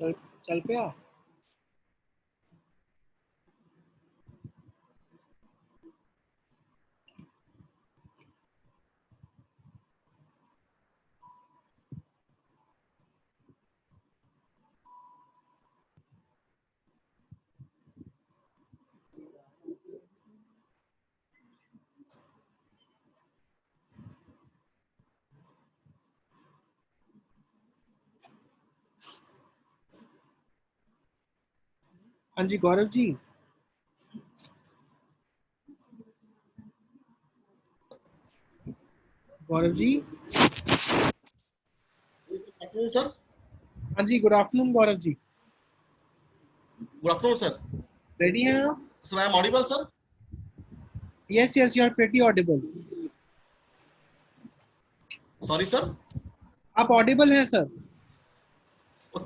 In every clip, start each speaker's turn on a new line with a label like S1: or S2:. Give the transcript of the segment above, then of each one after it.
S1: चल चल पे आ। हाँ जी गौरव जी। गौरव जी।
S2: सर।
S1: हाँ जी good afternoon Gaurav ji.
S2: Good afternoon sir.
S1: Ready हैं आप?
S2: Sir I am audible sir?
S1: Yes yes you are pretty audible.
S2: Sorry sir.
S1: आप ऑडिबल हैं sir.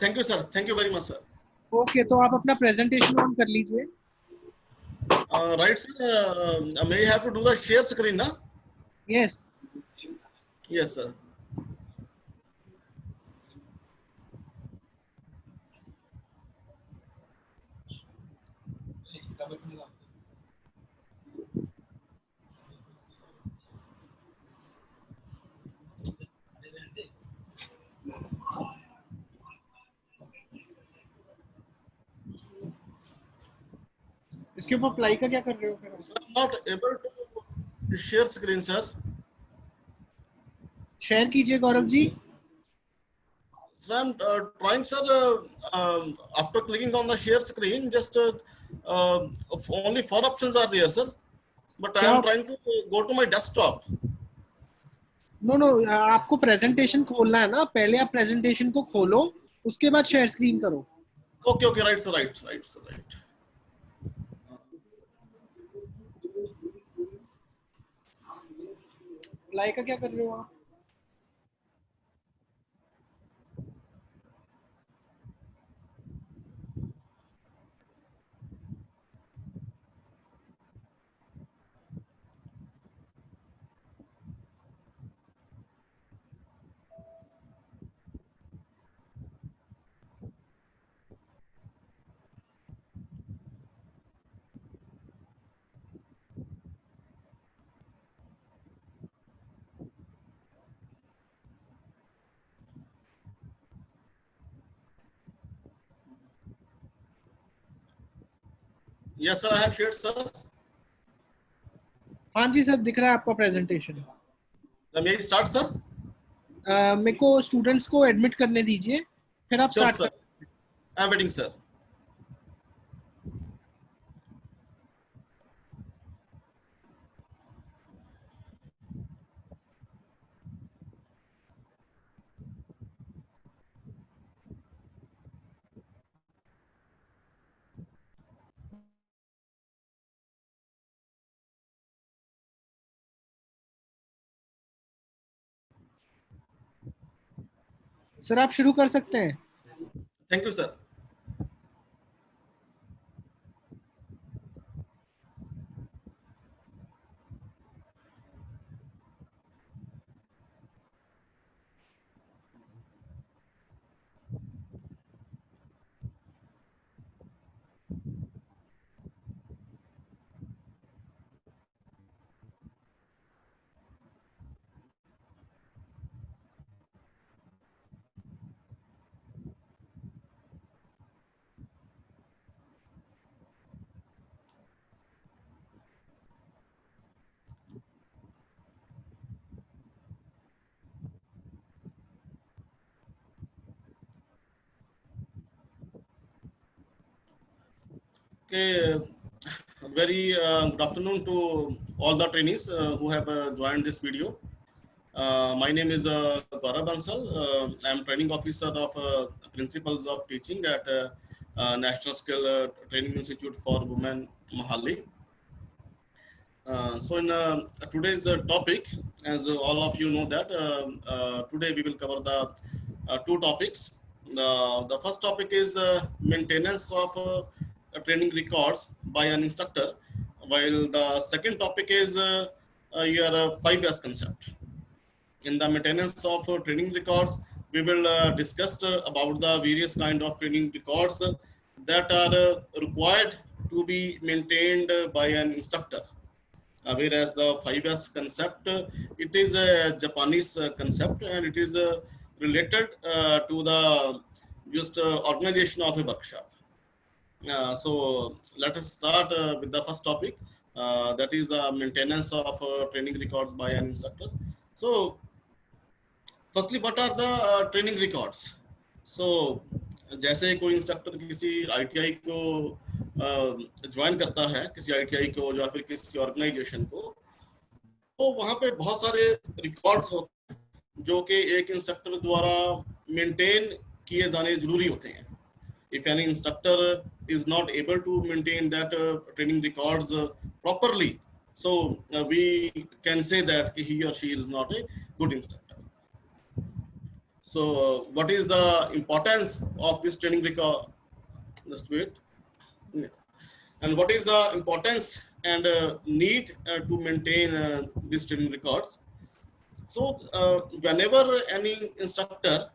S2: Thank you sir, thank you very much sir.
S1: Okay तो आप अपना presentation on कर लीजिए।
S2: Right sir, may I have to do the share screen ना?
S1: Yes.
S2: Yes sir.
S1: इसके ऊपर अप्लाई का क्या कर रहे हो फिर?
S2: Sir, I'm not able to share screen sir.
S1: Share कीजिए Gaurav ji.
S2: Sir, I'm trying sir, after clicking on the share screen, just only 4 options are there sir, but I
S1: क्या?
S2: am trying to go to my desktop.
S1: No no आपको presentation खोलना है ना, पहले आप presentation को खोलो उसके बाद शेयर स्क्रीन करो।
S2: Okay, okay, right sir, right sir, right.
S1: Apply का क्या कर रहे हो आप?
S2: Yes sir, I have shared sir.
S1: हाँ जी सर दिख रहा है आपका presentation.
S2: May I start sir?
S1: मेरे को स्टूडेंट्स को एडमिट करने दीजिए फिर आप
S2: Sure
S1: स्टार्ट
S2: sir,
S1: कर।
S2: I am waiting sir.
S1: Sir आप शुरू कर सकते हैं।
S2: Thank you sir. Okay, very good afternoon to all the trainees who have joined this video. My name is Gaurav Bansal. I am training officer of principles of teaching at National Skill Training Institute for Women, Mahalli. So in today's topic, as all of you know that today we will cover the two topics. The first topic is maintenance of training records by an instructor, while the second topic is your 5 Ys concept. In the maintenance of training records, we will discuss about the various kind of training records that are required to be maintained by an instructor. Whereas the 5S concept, it is a Japanese concept, and it is related to the just organization of a workshop. So let us start with the first topic, that is the maintenance of training records by an instructor. So firstly, what are the training records? So जैसे कोई instructor किसी ITI को join करता है, किसी ITI को या फिर किसी ऑर्गेनाइजेशन को, तो वहां पे बहुत सारे रिकॉर्ड्स होते हैं जो कि एक इंस्ट्रक्टर द्वारा मेंटेन किए जाने जरूरी होते हैं. If any instructor is not able to maintain that training records properly, so we can say that he or she is not a good instructor. So what is the importance of this training record? Just wait. Yes. And what is the importance and need to maintain these training records? So whenever any instructor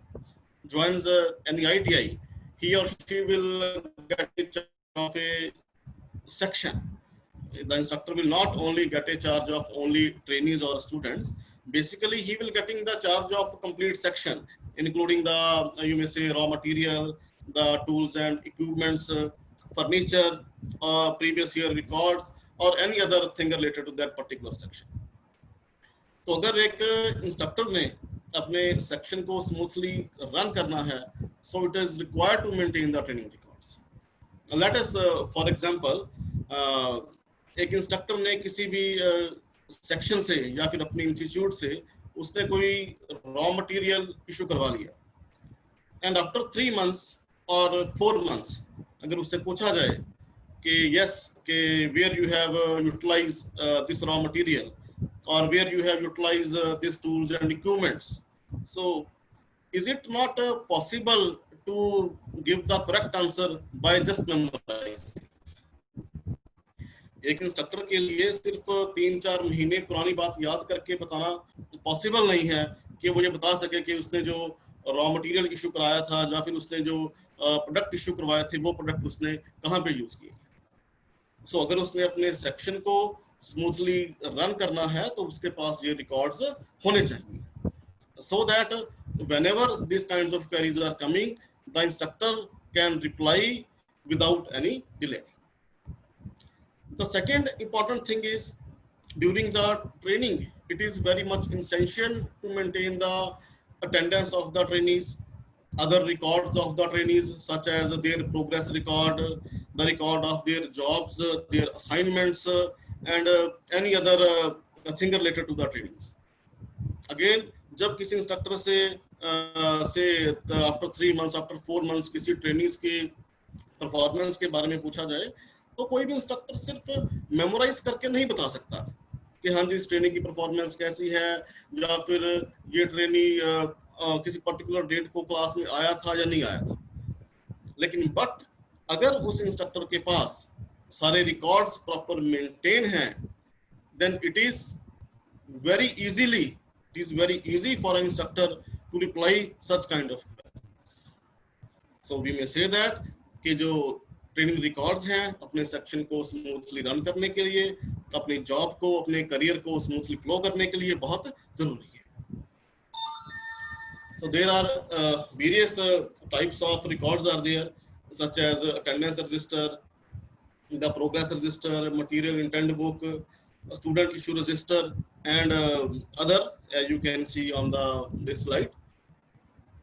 S2: joins any ITI, he or she will get a charge of a section. The instructor will not only get a charge of only trainees or students. Basically, he will getting the charge of a complete section, including the, you may say, raw material, the tools and equipments, furniture, previous year records, or any other thing related to that particular section. तो अगर एक instructor ने अपने section को smoothly run करना है, so it is required to maintain the training records. Let us, for example, एक instructor ने किसी भी सेक्शन से या फिर अपने इंस्टीट्यूट से उसने कोई रॉ मटेरियल इशू करवा लिया, एंड आफ्टर 3 months और 4 months अगर उससे पूछा जाए कि यस कि where you have utilise this raw material or where you have utilized these tools and equipments, so is it not possible to give the correct answer by just memorizing? एक instructor के लिए सिर्फ 3-4 महीने पुरानी बात याद करके बताना पॉसिबल नहीं है कि वो ये बता सके कि उसने जो रॉ मटेरियल इशू कराया था या फिर उसने जो प्रोडक्ट इशू करवाए थे वो प्रोडक्ट उसने कहाँ पे यूज किए. सो अगर उसने अपने सेक्शन को स्मूथली रन करना है तो उसके पास ये रिकॉर्ड्स होने चाहिए, so that whenever these kinds of queries are coming, the instructor can reply without any delay. The second important thing is, during the training, it is very much essential to maintain the attendance of the trainees, other records of the trainees, such as their progress record, the record of their jobs, their assignments, and any other thing related to the trainings. Again, जब किसी instructor से after 3 months, after 4 months किसी trainings के performance के बारे में पूछा जाए, तो कोई भी इंस्ट्रक्टर सिर्फ मेमोराइज करके नहीं बता सकता कि हाँ जी इस ट्रेनिंग की परफॉर्मेंस कैसी है, या फिर ये ट्रेनिंग किसी पर्टिकुलर डेट को क्लास में आया था या नहीं आया था. लेकिन बट अगर उस इंस्ट्रक्टर के पास सारे रिकॉर्ड्स प्रॉपर मेंटेन हैं, then it is very easy for an instructor to reply such kind of queries. So we may say that कि जो ट्रेनिंग रिकॉर्ड्स हैं अपने सेक्शन को स्मूथली रन करने के लिए, अपने जॉब को, अपने करियर को स्मूथली फ्लो करने के लिए बहुत जरूरी है. So there are various types of records are there, such as attendance register, the progress register, material intent book, student issue register, and other, as you can see on this slide.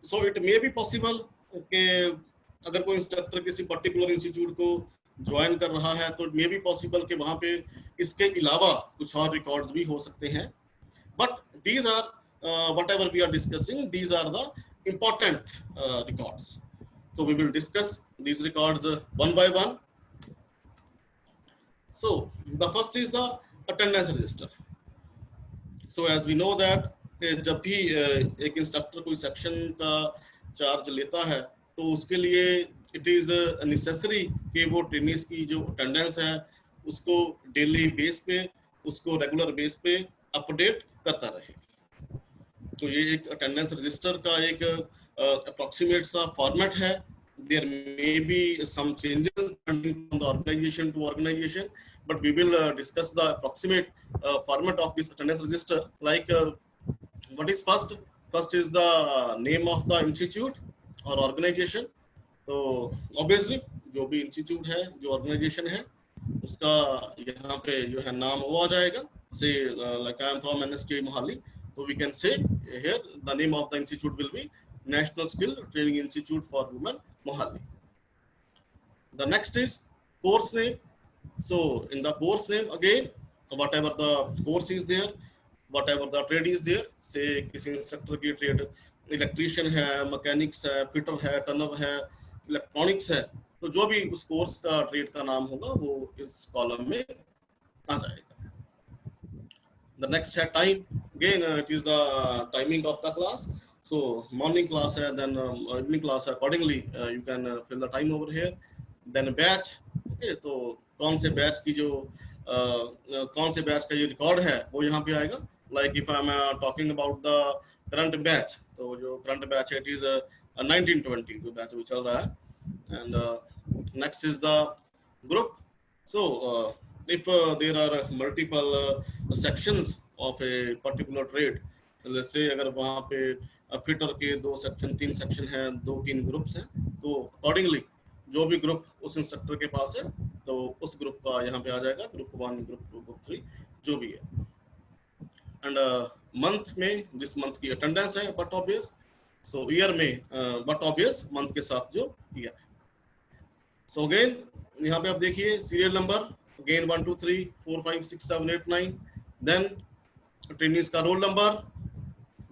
S2: So it may be possible कि अगर कोई instructor किसी particular institute को join कर रहा है तो may be possible कि वहां पे इसके अलावा कुछ और रिकॉर्ड्स भी हो सकते हैं. But these are whatever we are discussing, these are the important records. So we will discuss these records one by one. So the first is the attendance register. So as we know that जब भी एक instructor कोई section का charge लेता है तो उसके लिए इट इज नेसेसरी कि वो ट्रेनिंग्स की जो अटेंडेंस है उसको डेली बेस पे, उसको रेगुलर बेस पे अपडेट करता रहे. तो ये एक अटेंडेंस रजिस्टर का एक अप्रोक्सीमेट सा फॉर्मेट है. There may be some changes from the organization to organization, but we will discuss the approximate format of this attendance register. Like what is first? First is the name of the institute or organization. तो obviously जो भी institute है, जो organization है, उसका यहाँ पे जो है नाम वो आ जाएगा. Say like I am from NST Mohali, so we can say here the name of the institute will be National Skill Training Institute for Women Mohali. The next is course name. So in the course name again, whatever the course is there, whatever the trade is there, say किसी instructor की trade electrician है, mechanics है, fitter है, टनर है, electronics है, तो जो भी उस कोर्स का ट्रेड का नाम होगा वो इस कॉलम में आ जाएगा. The next है time. Again it is the timing of the class. So morning class है, then evening class है. Accordingly you can fill the time over here. Then batch. Okay, तो कौन से बैच की जो कौन से बैच का ये रिकॉर्ड है वो यहाँ पे आएगा. Like if I am talking about the current batch, तो जो current batch है it is 1920 जो बैच वो चल रहा है. And next is the group. So if there are multiple sections of a particular trade, let's say अगर वहाँ पे फिटर के 2 सेक्शन 3 सेक्शन हैं, 2-3 ग्रुप्स हैं, तो अकॉर्डिंगली जो भी ग्रुप उस इंस्ट्रक्टर के पास है तो उस ग्रुप का यहाँ पे आ जाएगा, ग्रुप 1, ग्रुप 2, ग्रुप 3 जो भी है. एंड मंथ में जिस मंथ की अटेंडेंस है बट ऑब्वियस, सो ईयर में बट ऑब्वियस मंथ के साथ जो ईयर. सो अगेन यहाँ पे आप देखिए serial number again 1 2 3 4 5 6 7 8 9, then trainees का roll number,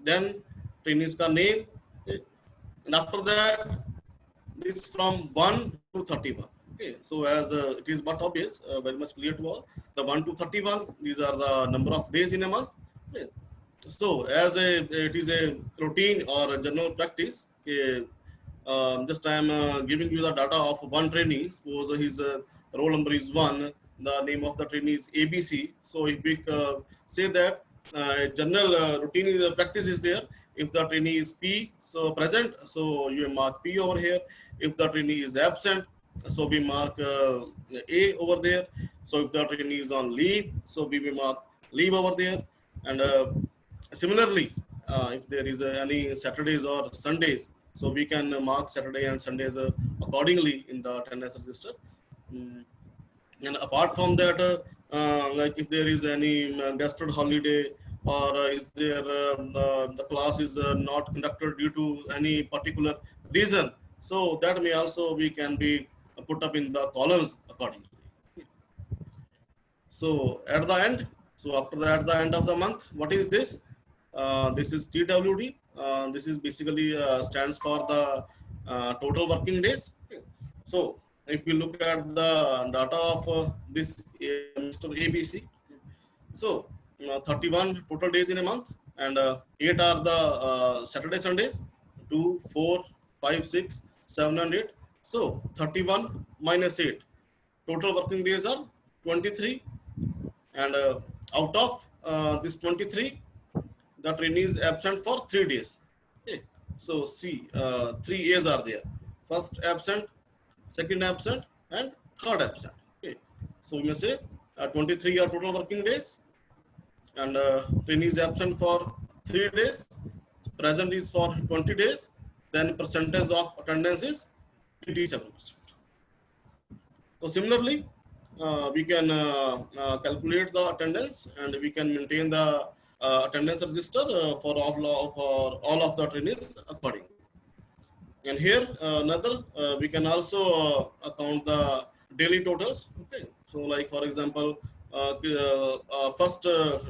S2: then trainees का name, and after that this from 1 to 31. Okay, so as it is but obvious, very much clear to all, the 1 to 31 these are the number of days in a month. Okay. So as it is a routine or a general practice, just I am giving you the data of one trainee. Suppose his roll number is 1, the name of the trainee is ABC. So if we say that general routine practice is there, if the trainee is P, so present, so you mark P over here. If the trainee is absent, so we mark A over there. So if the trainee is on leave, so we will mark leave over there. And similarly, if there is any Saturdays or Sundays, so we can mark Saturday and Sundays accordingly in the attendance register. And apart from that, like if there is any gastro holiday, or is there the class is not conducted due to any particular reason, so that may also we can be put up in the columns accordingly. So at the end, so after that, at the end of the month, what is this? This is TWD. This is basically stands for the total working days. So if we look at the data of this Mr. ABC, so 31 total days in a month, and 8 are the Saturday Sundays, 2 4 5 6 7 and 8. So 31 minus 8, total working days are 23, and out of this 23, the trainee is absent for 3 days. Okay. So see, 3 A's are there: first absent, second absent, and third absent. Okay. So we may say 23 are total working days, and trainee is absent for 3 days, present is for 20 days, then percentage of attendance is 87%. So similarly, we can calculate the attendance, and we can maintain the attendance register for all of the trainees accordingly. And here another, we can also account the daily totals. Okay, so like for example, first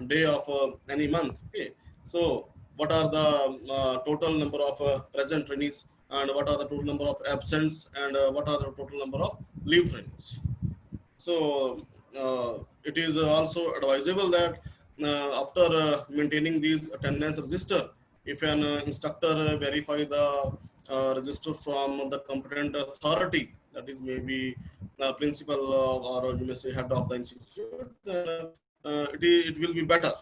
S2: day of any month. Okay, so what are the total number of present trainees, and what are the total number of absents, and what are the total number of leave trainees. So it is also advisable that after maintaining these attendance register, if an instructor verify the register from the competent authority, that is maybe principal or you may say head of the institute, then it will be better.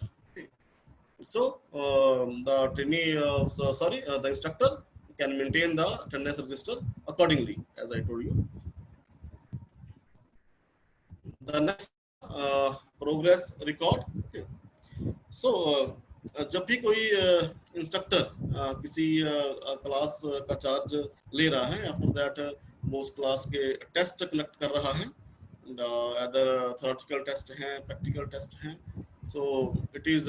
S2: So the trainee, the instructor can maintain the attendance register accordingly, as I told you. The next progress record. Okay. So जब भी कोई instructor किसी class का charge ले रहा है, after that वो उस क्लास के टेस्ट कलेक्ट कर रहा है, अदर थ्योरेटिकल टेस्ट हैं, प्रैक्टिकल टेस्ट हैं. So it is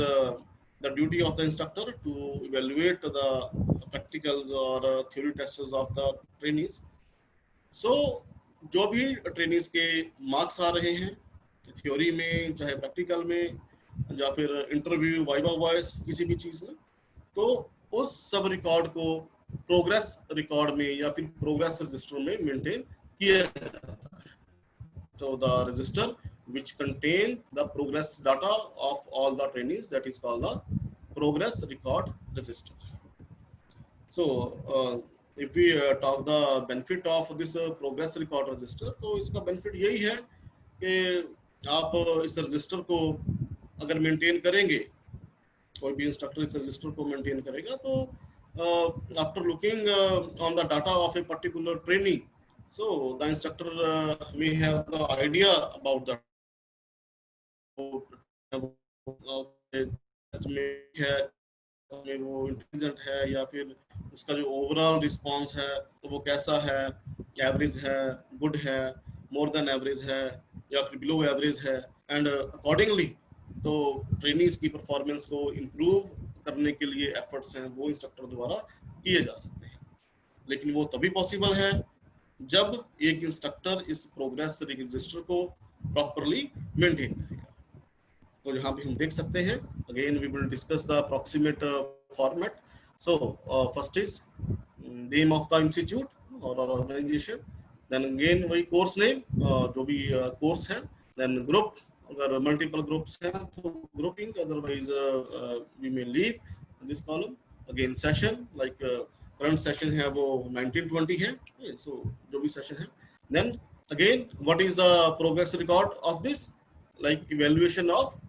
S2: the duty of the instructor to evaluate the practicals or theory tests of the trainees. So जो भी ट्रेनिंग्स के मार्क्स आ रहे हैं, थ्योरी में चाहे प्रैक्टिकल में या फिर इंटरव्यू, वाइवा वॉइस, किसी भी चीज में, तो उस सब रिकॉर्ड को प्रोग्रेस रिकॉर्ड में या फिर प्रोग्रेस रजिस्टर में मेंटेन किया जाता है. So the register which contain the progress data of all the trainees, that is called the progress record register. So if we talk the benefit of this progress record register, तो इसका benefit यही है कि आप इस register को अगर maintain करेंगे, कोई भी इंस्ट्रक्टर इस रजिस्टर को मेंटेन करेगा, तो after looking on the data of a particular training, so the instructor may have the idea about the test में वो इंटेलिजेंट है या फिर उसका जो ओवरऑल रिस्पांस है तो वो कैसा है, एवरेज है, गुड है, मोर देन एवरेज है या फिर बिलो एवरेज है, एंड अकॉर्डिंगली तो ट्रेनिंग्स की परफॉर्मेंस को इम्प्रूव करने के लिए एफर्ट्स हैं वो इंस्ट्रक्टर द्वारा किए जा सकते हैं. लेकिन वो तभी पॉसिबल है जब एक इंस्ट्रक्टर इस प्रोग्रेस रजिस्टर को प्रॉपरली मेंटेन करेगा. तो यहाँ पे हम देख सकते हैं, again we will discuss the approximate format. So first is name of the institute और ऑर्गेनाइजेशन, देन अगेन वही कोर्स नेम, जो भी कोर्स है, देन ग्रुप, अगर मल्टीपल ग्रुप्स हैं तो grouping, otherwise we may leave this column. Again session, like current session है वो 1920 है, सो जो भी सेशन है. Then again what is the progress record of this, like evaluation of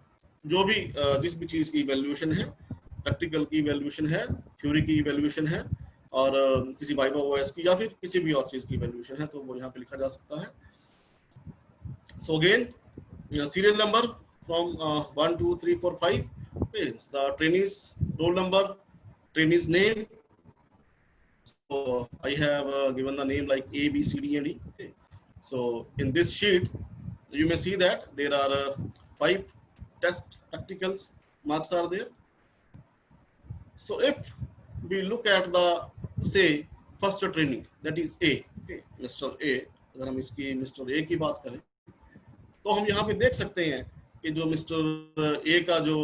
S2: जो भी जिस भी चीज की इवैल्यूएशन है, प्रैक्टिकल की इवैल्यूएशन है, थ्योरी की इवैल्यूएशन है, और किसी वाइवा वॉइस की या फिर किसी भी और चीज की इवैल्यूएशन है, तो वो यहाँ पे लिखा जा सकता है. So again serial number from 1 2 3 4 5, okay, the trainees roll number, trainees name. So I have given the name like A, B, C, D, and E. Okay. So in this sheet you may see that there are 5 test practicals marks are there. So if we look at the say first training, that is A, okay, Mr. A, अगर हम इसकी Mr. A की बात करें तो हम यहाँ पे देख सकते हैं कि जो मिस्टर ए का जो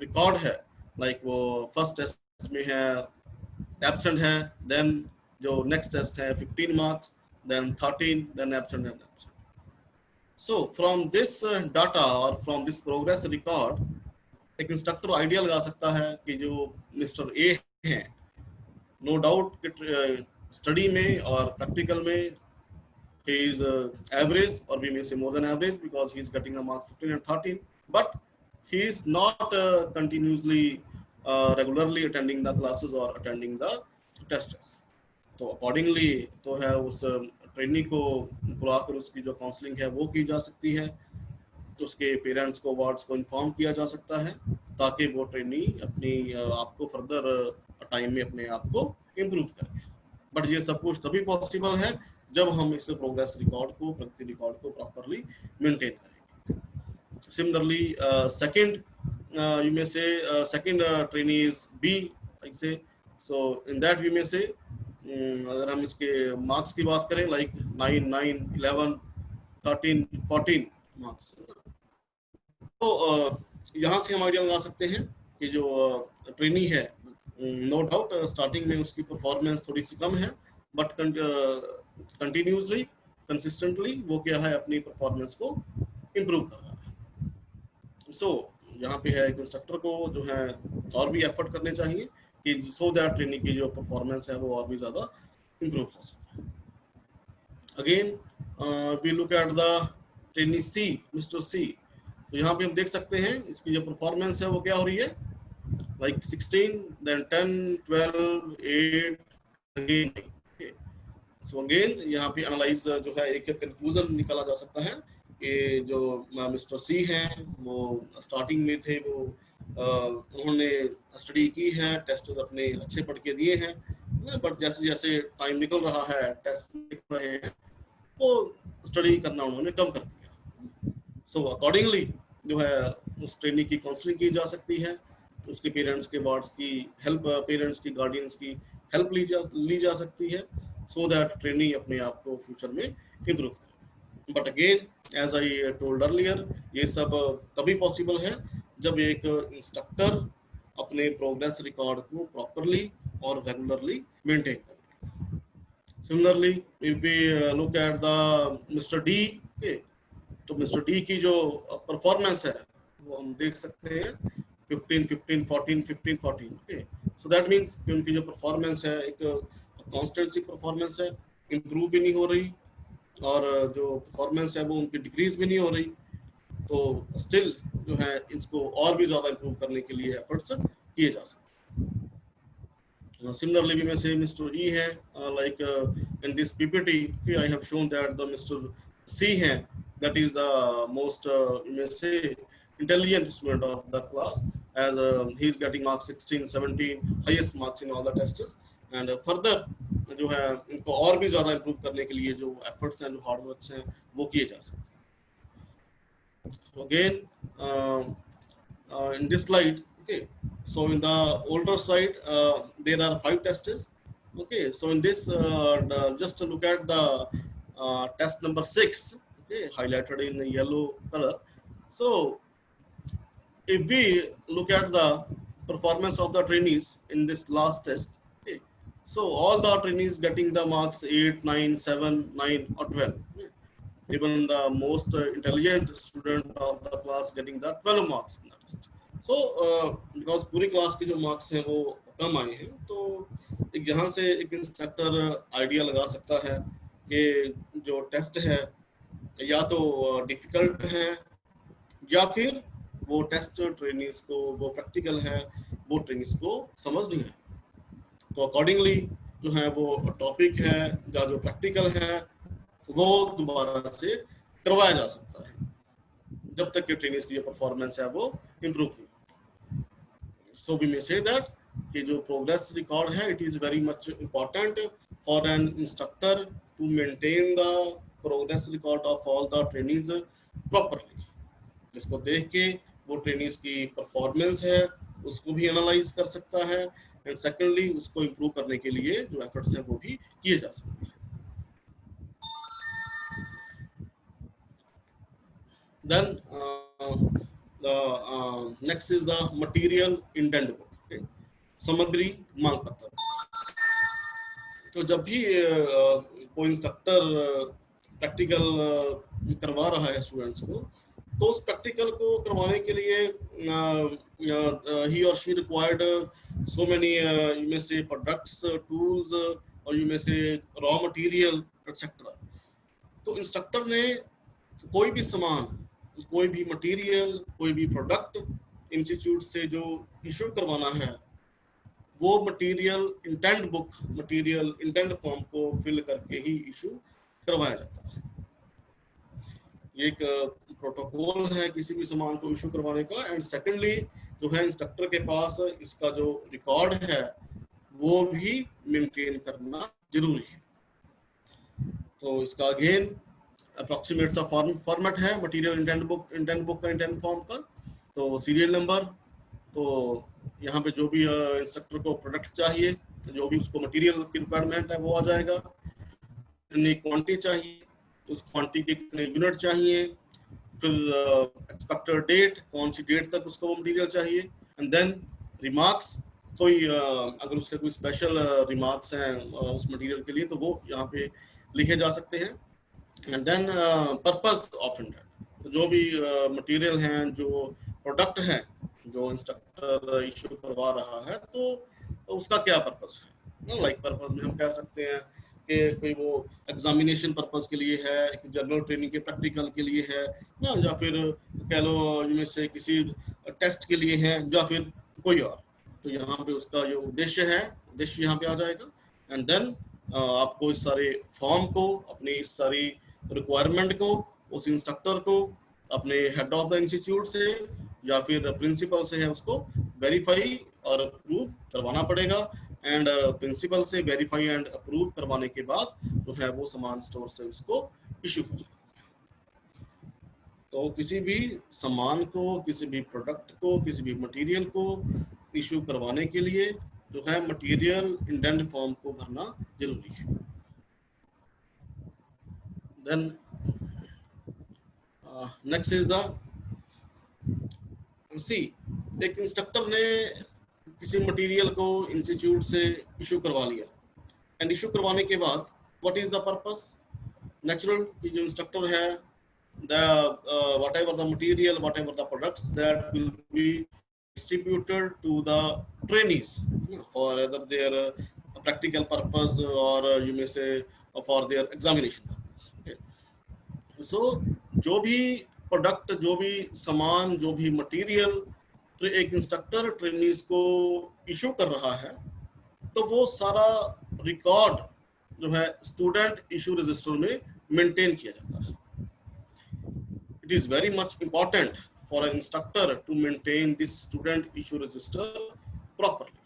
S2: रिकॉर्ड है, लाइक वो फर्स्ट टेस्ट में है एब्सेंट है, देन जो नेक्स्ट टेस्ट है 15 marks, then 13, then absent and absent. So from this data और फ्रॉम दिस प्रोग्रेस रिकॉर्ड एक इंस्ट्रक्टर आइडिया लगा सकता है कि जो मिस्टर ए हैं, नो डाउट स्टडी में और प्रैक्टिकल में he is average, or we may say more than average, because he is getting the marks 15 and 13, but he is not continuously regularly attending the classes or attending the tests. तो accordingly तो है उस trainee को बुलाकर उसकी जो counselling है वो की जा सकती है, तो उसके पेरेंट्स को, वार्ड्स को इन्फॉर्म किया जा सकता है, ताकि वो ट्रेनी अपनी आपको फर्दर टाइम में अपने आप को इम्प्रूव करे. बट ये सब कुछ तभी पॉसिबल है जब हम इस प्रोग्रेस रिकॉर्ड को, प्रगति रिकॉर्ड को प्रॉपरली मेंटेन करेंगे. Similarly second, you may say second trainee is B, like say. So in that we मे से अगर हम इसके मार्क्स की बात करें, लाइक 9 9 11 13 14 मार्क्स, तो यहाँ से हम आइडिया लगा सकते हैं कि जो ट्रेनी है, नो डाउट स्टार्टिंग में उसकी परफॉर्मेंस थोड़ी सी कम है, बट कंटिन्यूसली, कंसिस्टेंटली वो क्या है, अपनी परफॉर्मेंस को इम्प्रूव कर रहा है. सो यहाँ पे है एक इंस्ट्रक्टर को जो है और भी एफर्ट करने चाहिए कि सो दैट ट्रेनिंग की जो परफॉर्मेंस है वो और भी ज़्यादा इम्प्रूव हो सके. Again we look at the trainee C, mister C. तो यहाँ पे हम देख सकते हैं इसकी जो परफॉर्मेंस है वो क्या हो रही है, like 16, then 10, 12, 8, again 9. Okay. So again यहाँ पे एनालाइज जो है एक कंक्लूजन निकाला जा सकता है कि जो मिस्टर सी हैं वो स्टार्टिंग में थे, वो उन्होंने स्टडी की है, टेस्ट अपने अच्छे पढ़ के दिए हैं, बट जैसे जैसे टाइम निकल रहा है, टेस्ट निकल रहे हैं, वो स्टडी करना उन्होंने कम कर दिया। सो अकॉर्डिंगली जो है उस ट्रेनी की काउंसलिंग की जा सकती है, उसके पेरेंट्स के वार्ड्स की हेल्प, पेरेंट्स की गार्डियंस की हेल्प ली जा सकती है, सो दैट ट्रेनी अपने आप को फ्यूचर में इम्प्रूव करे। But again as I told earlier, ये सब तभी पॉसिबल है जब एक इंस्ट्रक्टर अपने प्रोग्रेस रिकॉर्ड को प्रॉपरली और रेगुलरली मेंटेन करे। Similarly, if we look at the Mr. D, okay, तो Mr. D की जो परफॉर्मेंस है वो हम देख सकते हैं 15, 15, 14, 15, 14. Okay, so that means कि उनकी जो परफॉर्मेंस है एक कॉन्स्टेंट सी परफॉर्मेंस है, इम्प्रूव भी नहीं हो रही, और जो परफॉर्मेंस है वो उनकी डिक्रीज भी नहीं हो रही, तो स्टिल जो है इसको और भी ज़्यादा इम्प्रूव करने के लिए एफर्ट्स किए जा सकते हैं। Similarly, we may say Mr. E है, like in this PPT, okay, I have shown that the Mr. C है, that is the most you may say intelligent student of the class, as he is getting marks 16, 17, highest marks in all the tests, and further जो है इनको और भी ज़्यादा improve करने के लिए जो efforts हैं, जो hard works हैं, वो किए जा सकते हैं। So again in this slide, okay, so in the older side there are 5 tests. Okay, so in this just to look at the test number 6, okay, highlighted in yellow color. So if we look at the performance of the trainees in this last test, okay, so all the trainees getting the marks 8, 9, 7, 9 or 12. Even the most intelligent student of the class getting the 12 marks in the test. So because पूरी class के जो marks हैं वो कम आए हैं, तो एक यहाँ से एक इंस्ट्रक्टर आइडिया लगा सकता है कि जो टेस्ट है या तो डिफिकल्ट है या फिर वो टेस्ट ट्रेनिंग्स को, वो प्रैक्टिकल है, वो ट्रेनिंग्स को समझ नहीं है। तो अकॉर्डिंगली जो है वो टॉपिक है या जो प्रैक्टिकल है वो दोबारा से करवाया जा सकता है जब तक कि ट्रेनिंग्स की जो परफॉर्मेंस है वो इम्प्रूव नहीं। सो वी मे से दैट कि जो प्रोग्रेस रिकॉर्ड है, it is very much important for an instructor to maintain the progress record of all the trainings properly, जिसको देख के वो ट्रेनिंग्स की परफॉर्मेंस है उसको भी एनालाइज कर सकता है, एंड सेकेंडली उसको इम्प्रूव करने के लिए जो एफर्ट्स हैं वो भी किए जा सकते हैं। Then the next is the material intent book, okay? सामग्री मांग पत्र। तो जब भी कोई इंस्ट्रक्टर प्रैक्टिकल करवा रहा है स्टूडेंट्स को, तो उस प्रैक्टिकल को करवाने के लिए he or she required so many you may say products, tools, or you may say raw material, etc. तो इंस्ट्रक्टर ने कोई भी सामान, कोई भी मटेरियल, कोई भी प्रोडक्ट इंस्टीट्यूट से जो इशू करवाना है, वो material intent book, material intent form को फिल करके ही इशू करवाया जाता है। ये एक प्रोटोकॉल है किसी भी सामान को इशू करवाने का, एंड सेकेंडली जो है इंस्ट्रक्टर के पास इसका जो रिकॉर्ड है वो भी मेंटेन करना जरूरी है। तो इसका अगेन अप्रॉक्सीमेट सा फॉर्मेट है मटेरियल इंटेंट बुक का, इंटेंट फॉर्म का। तो सीरियल नंबर, तो यहाँ पे जो भी इंस्ट्रक्टर को प्रोडक्ट चाहिए, जो भी उसको मटेरियल की रिक्वायरमेंट है वो आ जाएगा, कितनी क्वांटिटी चाहिए, उस क्वांटिटी के कितने यूनिट चाहिए, फिर एक्सपेक्टेड डेट, कौन सी डेट तक उसको वो मटेरियल चाहिए, एंड देन रिमार्क्स, कोई अगर उसके कोई स्पेशल रिमार्क्स हैं उस मटेरियल के लिए तो वो यहाँ पे लिखे जा सकते हैं, and then purpose of intent. तो जो भी मटेरियल हैं, जो प्रोडक्ट हैं जो इंस्ट्रक्टर इशू करवा रहा है, तो उसका क्या पर्पस है। लाइक पर्पस में हम कह सकते हैं कि कोई वो एग्जामिनेशन पर्पस के लिए है, एक जनरल ट्रेनिंग के प्रैक्टिकल के लिए है ना, या फिर कह लो जिनमें से किसी टेस्ट के लिए है, या फिर कोई और। तो यहाँ पे उसका जो उद्देश्य है, उद्देश्य यहाँ पे आ जाएगा। एंड देन आपको इस सारे फॉर्म को, अपनी इस सारी रिक्वायरमेंट को उस इंस्ट्रक्टर को अपने हेड ऑफ द इंस्टीट्यूट से या फिर प्रिंसिपल से है उसको वेरीफाई और अप्रूव करवाना पड़ेगा। एंड प्रिंसिपल से वेरीफाई एंड अप्रूव करवाने के बाद जो है वो सामान स्टोर से उसको इशू हो जाएगा। तो किसी भी सामान को, किसी भी प्रोडक्ट को, किसी भी मटेरियल को इशू करवाने के लिए जो है मटेरियल इंडेंट फॉर्म को भरना जरूरी है। देन नेक्स्ट इज द सी, एक इंस्ट्रक्टर ने किसी मटेरियल को इंस्टीट्यूट से इशू करवा लिया एंड इशू करवाने के बाद what is the purpose? Natural जो इंस्ट्रक्टर है, the whatever the material, whatever the products that will be distributed to the trainees for either their practical purpose or you may say for their examination purpose. Okay. So जो भी product, जो भी सामान, जो भी material एक instructor trainees को issue कर रहा है, तो वो सारा रिकॉर्ड जो है स्टूडेंट इशू रजिस्टर में मेंटेन किया जाता है। It is very much important for an instructor to maintain this student issue register properly,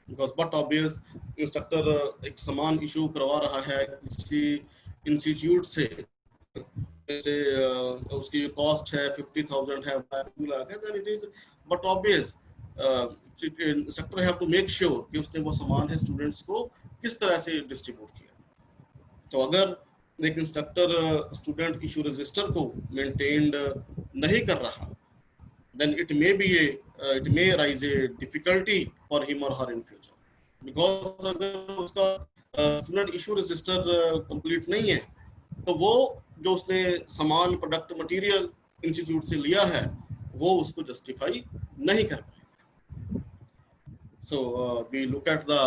S2: because but obvious instructor एक समान issue करवा रहा है किसी institute से, जैसे उसकी cost है 50,000 है, then it is but obvious instructor have to make sure कि उसने वो सामान है students को किस तरह से distribute किया। तो अगर एक इंस्ट्रक्टर स्टूडेंट इशू रजिस्टर को मेंटेन्ड नहीं कर रहा, then it may raise a difficulty for him or her in future, because अगर उसका स्टूडेंट इशू रजिस्टर कंप्लीट नहीं है तो वो जो उसने सामान, प्रोडक्ट, मटेरियल इंस्टीट्यूट से लिया है वो उसको जस्टिफाई नहीं कर पाएगा। So we look at the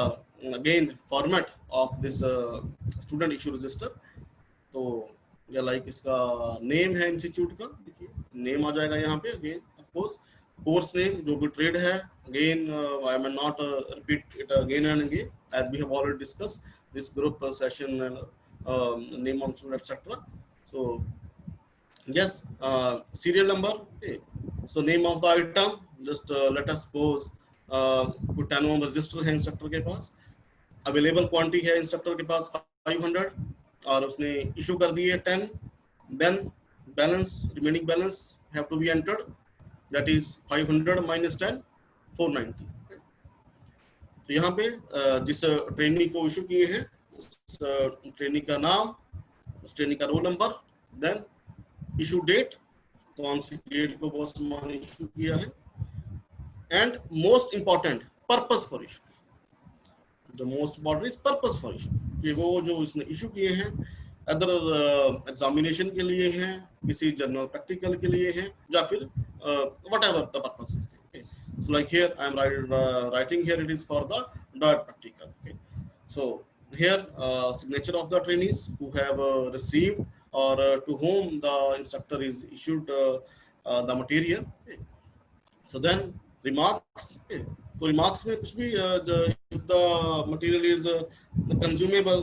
S2: again format of this student issue register। तो या लाइक इसका नेम है इंस्टीट्यूट का, देखिए नेम आ जाएगा यहाँ पे। Again of course course name, जो भी ट्रेड है, again I will not repeat it again and again as we have already discuss this group session and name of student etcetera. So yes, serial number, so name of the item, just let us suppose कोई 10 ओम register है instructor के पास, available quantity है instructor के पास 500 और उसने इशू कर दिए 10, then balance, remaining balance have to be entered, that is 500 minus 10, 490। तो यहाँ पे जिस ट्रेनी को इशू किए हैं उस ट्रेनी का नाम, उस ट्रेनी का roll number, then issue date, कौन सी डेट को वो सामान इशू किया है, and most important purpose for issue. The most important is purpose for issue, कि वो जो इसने इशू किए हैं अदर एग्जामिनेशन के लिए हैं, किसी जनरल प्रैक्टिकल के लिए हैं, या फिर whatever the purpose is। Okay, so like here I am writing here it is for the DOIT practical। Okay, so here signature of the trainees who have received or to whom the instructor is issued the material। Okay, so then remarks। Okay, तो remarks में कुछ भी if the material is consumable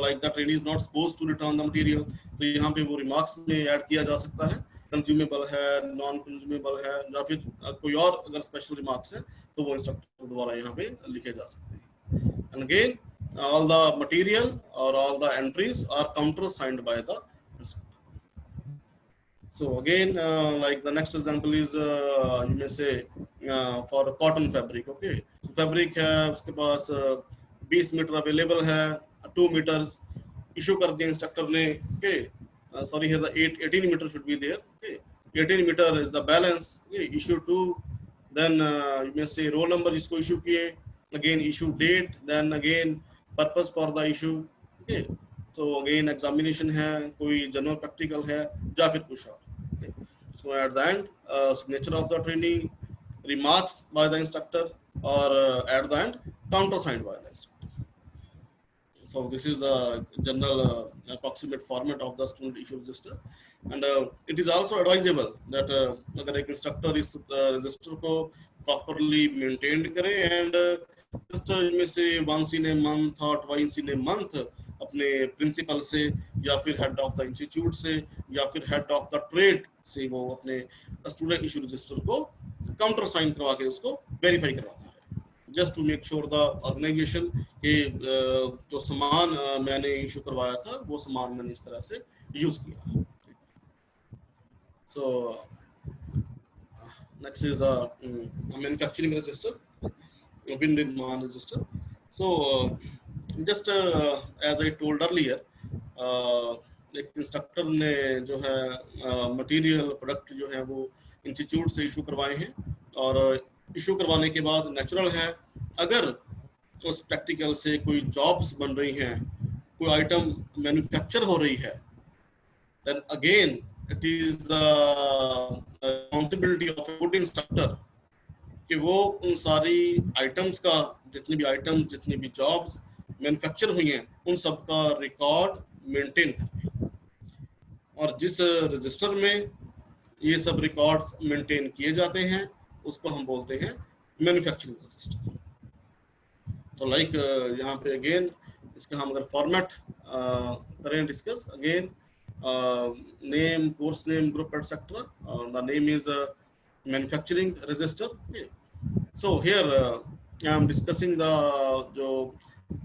S2: like the trainee is not supposed to return the material, तो यहाँ पे वो remarks में add किया जा सकता है, कंज्यूमेबल है, नॉन कंज्यूमेबल है, या फिर कोई और अगर स्पेशल रिमार्क्स है तो वो इंस्ट्रक्टर द्वारा यहाँ पे लिखे जा सकते हैं। And again all the material or all the entries are countersigned by the instructor। So again like the next example is you may say for cotton fabric। Okay, so fabric है उसके पास 20 metre available है, 2 meters issue कर दिया instructor ने। Okay, sorry here the 18 meter should be there। Okay, 18 meter is the balance। Okay, issue 2, then you may say roll number जिसको issue किए, again issue date, then again purpose for the issue। Okay, so again examination है, कोई general practical है, या फिर कुछ और। Okay, so at the end signature of the trainee, remarks by the instructor, or at the end countersigned by the instructor। So this is the general approximate format of the student issue register। And it is also advisable that अगर एक instructor इस register को properly maintain करें and just इनमें से once in a month और twice in a month अपने principal से या फिर हेड ऑफ द इंस्टीट्यूट से या फिर हेड ऑफ द ट्रेड से वो अपने स्टूडेंट इशू रजिस्टर को काउंटर साइन करवा के उसको वेरीफाई करवाता है, just to make sure the organisation के जो सामान मैंने इशू करवाया था वो सामान मैंने इस तरह से यूज किया। सो next is the manufacturing register, Vinirman register. So just as I told earlier, एक इंस्ट्रक्टर ने जो है मटेरियल प्रोडक्ट जो है वो इंस्टीट्यूट से इशू करवाए हैं और इशू करवाने के बाद नेचुरल है अगर उस प्रैक्टिकल से कोई जॉब्स बन रही हैं, कोई आइटम मैन्युफैक्चर हो रही है, then again it is the responsibility of a good instructor कि वो उन सारी आइटम्स का जितनी भी आइटम्स जितनी भी जॉब्स मैन्युफैक्चर हुई हैं उन सब का रिकॉर्ड मेंटेन करें और जिस रजिस्टर में ये सब रिकॉर्ड्स मेंटेन किए जाते हैं उसको हम बोलते हैं मैन्युफैक्चरिंग रजिस्टर। तो लाइक यहाँ पे अगेन इसका हम अगर फॉर्मेट करें discuss again name, course name, group, etc. The name is manufacturing register. Okay. So here I am discussing the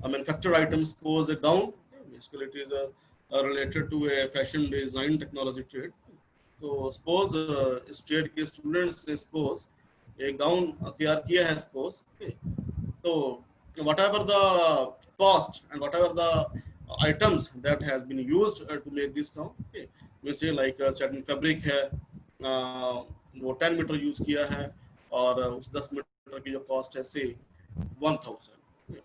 S2: manufactured items. Suppose a gown. Basically, it is related to a fashion design technology trade. So suppose इस trade के students ने suppose एक gown तैयार किया है suppose. Okay. So whatever the cost and whatever the items that has been used to make this gown, okay, we say like certain fabric है वो 10 metre use किया है और उस 10 मीटर की जो कॉस्ट है से 1000।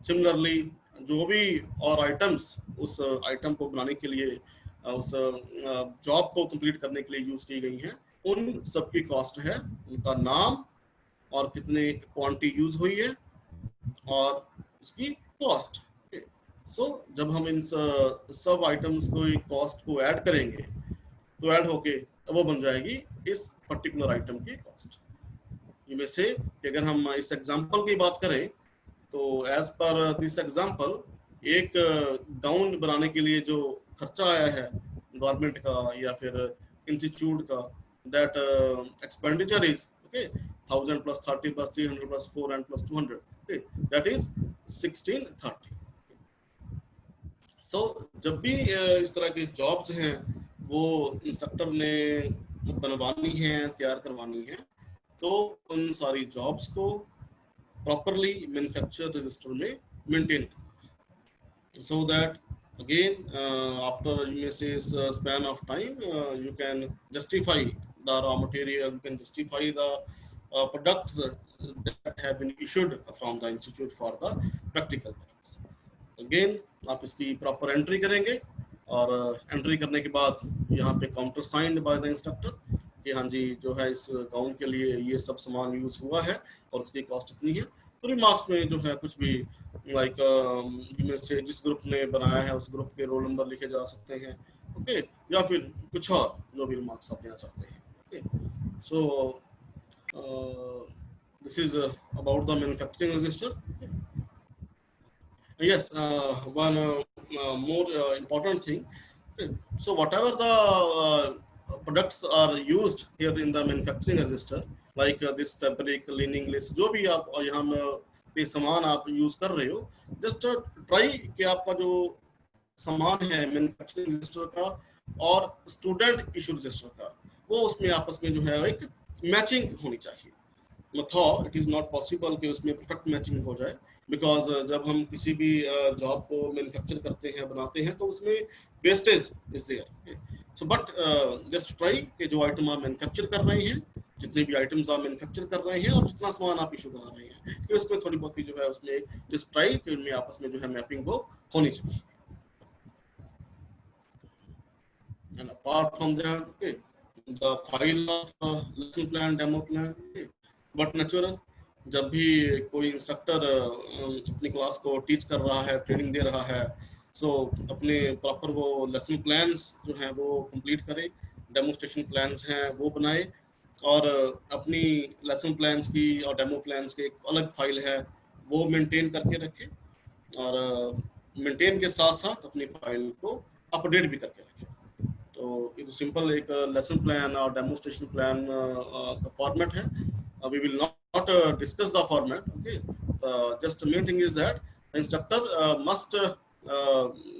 S2: सिमिलरली जो भी और आइटम्स उस आइटम को बनाने के लिए उस जॉब को कंप्लीट करने के लिए यूज की गई हैं उन सब की कॉस्ट है, उनका नाम और कितने क्वांटिटी यूज हुई है और उसकी कॉस्ट। सो जब हम इन सब आइटम्स को कॉस्ट को ऐड करेंगे तो ऐड होके वो बन जाएगी इस पर्टिकुलर आइटम की कॉस्ट। इनमें से अगर हम इस एग्जांपल की बात करें तो एज पर दिस एग्जांपल एक गाउन बनाने के लिए जो खर्चा आया है गवर्नमेंट का या फिर इंस्टीट्यूट का, that expenditure is okay 1000 + 30 + 300 + 4 and + 200, okay, that is 1630। सो जब भी इस तरह की जॉब्स हैं वो इंस्ट्रक्टर ने बनवानी है तैयार करवानी है तो उन सारी जॉब्स को प्रॉपरली मैन्युफैक्चर रजिस्टर में मेंटेन करना so that again after you may say span of time you can justify the raw material, you can justify the products that have been issued from the institute for the practical. Again आप इसकी proper entry करेंगे और entry करने के बाद यहाँ पे counter signed by the instructor कि हाँ जी जो है इस गाउन के लिए ये सब सामान यूज हुआ है और उसकी कॉस्ट इतनी है। तो रिमार्क्स में जो है कुछ भी लाइक से जिस ग्रुप ने बनाया है उस ग्रुप के रोल नंबर लिखे जा सकते हैं, ओके, या फिर कुछ और जो भी रिमार्क्स आप देना चाहते हैं। Okay, so this is about the manufacturing register. Yes, one more important thing. So whatever the products are used here in the manufacturing register, like this fabric, lining list, जो भी आप यहाँ पे सामान आप यूज कर रहे हो, just try कि आपका जो सामान है मैन्युफैक्चरिंग रजिस्टर का और स्टूडेंट इशू रजिस्टर का वो उसमें आपस में जो है एक मैचिंग होनी चाहिए। मतलब इट इज नॉट पॉसिबल कि उसमें परफेक्ट मैचिंग हो जाए बिकॉज जब हम किसी भी जॉब को मैन्युफैक्चर करते हैं बनाते हैं तो उसमें wastage is there. So but just try कि जो आइटम आप मैन्युफैक्चर कर रहे हैं, जितने भी आइटम्स आप मैन्युफैक्चर कर रहे हैं और जितना सामान आप इशू करा रहे हैं कि उसमें थोड़ी बहुत जो है उसमें जस्ट ट्राई कि उनमें आपस में जो है मैपिंग वो होनी चाहिए। And apart from that okay the file of lesson plan, demo plan, but natural जब भी कोई इंस्ट्रक्टर अपनी क्लास को टीच कर रहा है, ट्रेनिंग दे रहा है, सो अपने प्रॉपर वो लेसन प्लान्स जो हैं वो कंप्लीट करे, डेमोस्ट्रेशन प्लान्स हैं वो बनाए और अपनी लेसन प्लान्स की और डेमो प्लान्स की एक अलग फाइल है वो मेंटेन करके रखे, और मेंटेन के साथ साथ अपनी फाइल को अपडेट भी करके रखे। तो ये तो सिंपल एक लेसन प्लान और डेमोस्ट्रेशन प्लान का फॉर्मेट है। We will not discuss the format, okay. Just main thing is that the instructor must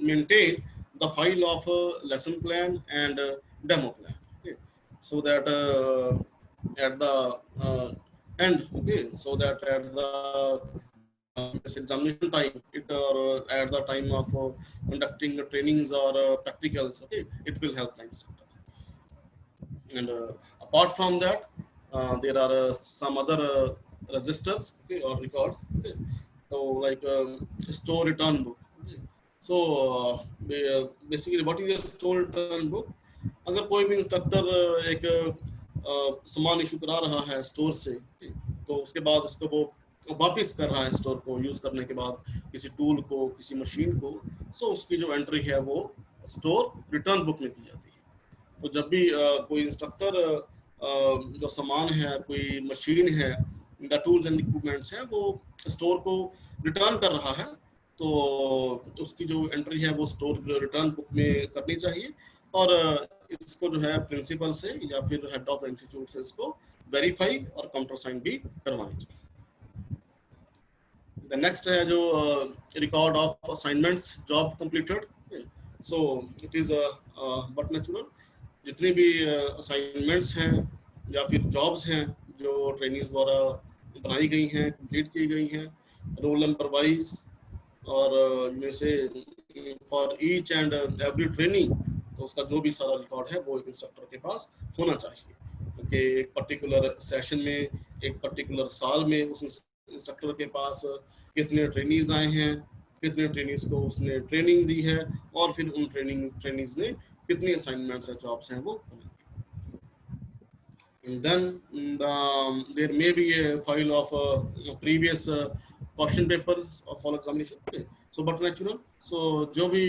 S2: maintain the file of lesson plan and demo plan, okay, so that at the end, okay, so that at the this examination time, it or at the time of conducting the trainings or practicals, okay, it will help the instructor. And apart from that, there are some other registers, okay, or records, okay. So like store return book, okay. So basically what is a store return book? अगर कोई भी instructor एक सामान issue करा रहा है store से, तो उसके बाद उसको वो वापस कर रहा है स्टोर को यूज करने के बाद किसी टूल को, किसी मशीन को, सो उसकी जो एंट्री है वो स्टोर रिटर्न बुक में की जाती है। तो जब भी कोई इंस्ट्रक्टर जो सामान है, कोई मशीन है, द टूल्स एंड इक्विपमेंट्स है, वो स्टोर को रिटर्न कर रहा है, तो उसकी जो एंट्री है वो स्टोर रिटर्न बुक में करनी चाहिए, और इसको जो है प्रिंसिपल से या फिर हेड ऑफ द इंस्टीट्यूट से इसको वेरीफाई और काउंटर साइन भी करवानी चाहिए। द नेक्स्ट है जो record of assignments job completed. So it is but natural, जितनी भी असाइनमेंट्स हैं या फिर जॉब्स हैं जो ट्रेनिंग्स द्वारा बनाई गई हैं, कंप्लीट की गई हैं, रोल नंबर वाइज, और इनमें से for each and every training, तो उसका जो भी सारा रिकॉर्ड है वो एक इंस्ट्रक्टर के पास होना चाहिए, क्योंकि एक पर्टिकुलर सेशन में, एक पर्टिकुलर साल में उस इंस्ट्रक्टर के पास कितने ट्रेनीज आए हैं, कितने ट्रेनीज को उसने ट्रेनिंग दी है, और फिर उन ट्रेनीज ने कितनी असाइनमेंट्स है, जॉब्स हैं वो। And then there may be a file of previous question papers of all examination, okay. So but natural, so जो भी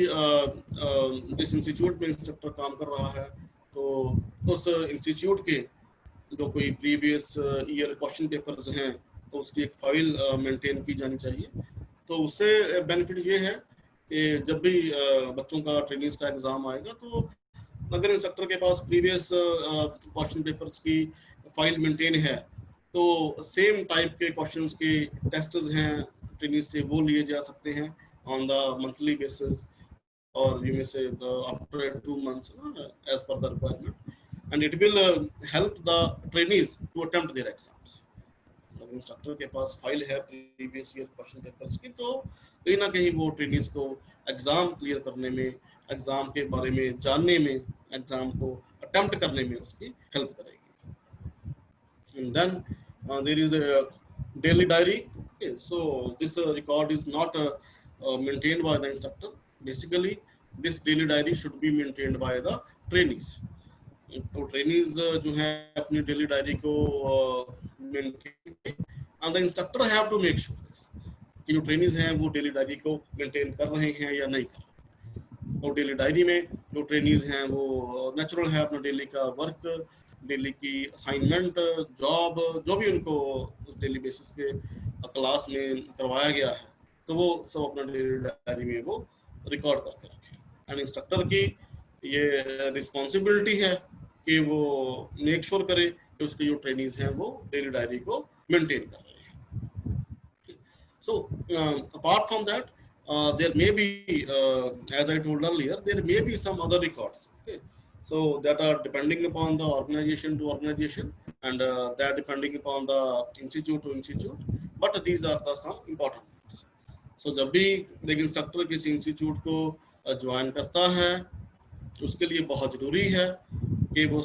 S2: जिस इंस्टीट्यूट में इंस्ट्रक्टर काम कर रहा है, तो उस इंस्टीट्यूट के जो कोई प्रीवियस ईयर क्वेश्चन पेपर्स हैं, तो उसकी एक फाइल मेंटेन की जानी चाहिए। तो उससे बेनिफिट ये है कि जब भी बच्चों का ट्रेनिंग्स का एग्जाम आएगा, तो अगर इंस्ट्रक्टर के पास प्रीवियस क्वेश्चन पेपर्स की फाइल मेंटेन है, तो सेम टाइप के क्वेश्चंस के टेस्ट्स हैं ट्रेनिंग से, वो लिए जा सकते हैं ऑन द मंथली बेसिस, और you may say after 2 months as per the requirement, and it will help the trainees to attempt their exams. अगर इंस्ट्रक्टर के पास फाइल है प्रीवियस ईयर क्वेश्चन पेपर्स की, तो कहीं ना कहीं वो ट्रेनीज को एग्जाम क्लियर करने में, एग्जाम के बारे में जानने में, एग्जाम को अटेम्प्ट करने में उसकी हेल्प करेगी। And then there is a daily diary, okay. So this record is not maintained by the instructor. Basically this daily diary should be maintained by the trainees. तो ट्रेनीज जो है अपनी daily diary को maintain, and the instructor have to make sure this कि जो trainees हैं वो daily diary को मेंटेन कर रहे हैं या नहीं कर रहे। और डेली डायरी में जो ट्रेनीज हैं वो नेचुरल है अपना डेली का वर्क, डेली की असाइनमेंट, जॉब, जो भी उनको उस डेली बेसिस पे क्लास में करवाया गया है, तो वो सब अपना डेली डायरी में वो रिकॉर्ड करके रखें। एंड इंस्ट्रक्टर की ये रिस्पॉन्सिबिलिटी है कि वो मेक श्योर करे कि उसके जो ट्रेनीज हैं वो डेली डायरी को मेंटेन कर रहे हैं। So apart from that, there may be, as I told earlier, there may be some other records, okay, so that are depending upon the organization to organization, and that depending upon the institute to institute, but these are the some important ones. So जब भी एक instructor किसी institute को join करता है, उसके लिए बहुत ज़रूरी है कि वो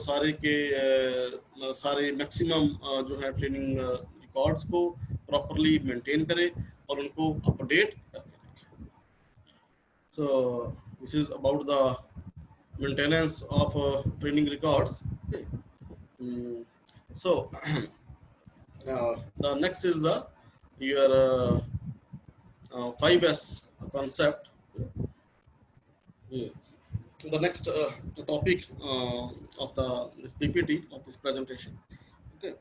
S2: सारे मैक्सिमम जो है ट्रेनिंग रिकॉर्ड्स को प्रॉपरली मेंटेन करे और उनको अपडेट करके रखे। So this is about the maintenance of training records, okay. So the next is your 5S concept. The next topic of this PPT of this presentation Okay.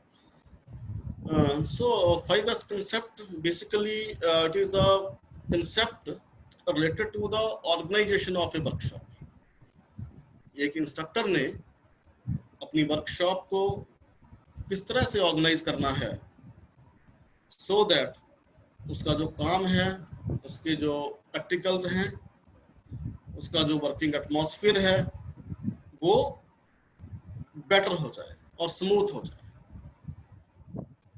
S2: So 5S concept basically it is a concept related to the organization of a workshop. एक instructor ने अपनी workshop को किस तरह से organise करना है so that उसका जो काम है, उसके जो प्रैक्टिकल्स हैं, उसका जो वर्किंग एटमॉस्फेयर है वो बेटर हो जाए और स्मूथ हो जाए.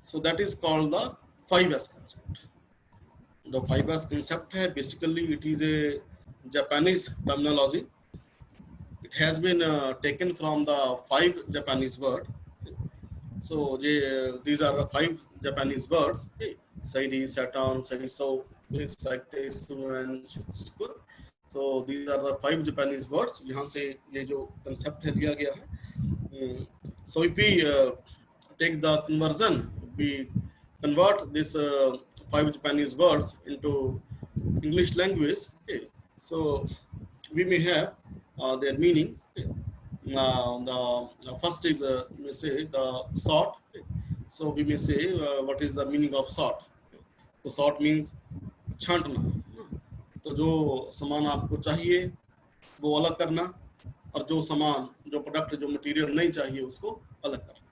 S2: So that is called the 5S concept. The 5S concept है basically it is a Japanese terminology. It has been taken from the 5 Japanese word. So these are the 5 Japanese words. Sairi, Saturn, Saiso, Saitesu, and Shitsuku. So these are the 5 Japanese words. यहाँ से ये जो concept है लिया गया है. So if we take the conversion, we convert this 5 Japanese words into English language. Okay. So we may have their meanings. Okay. Now the first is we say the sort. Okay. So we may say what is the meaning of sort. Okay. So sort means छांटना. तो जो सामान आपको चाहिए वो अलग करना और जो सामान जो प्रोडक्ट जो मटेरियल नहीं चाहिए उसको अलग करना.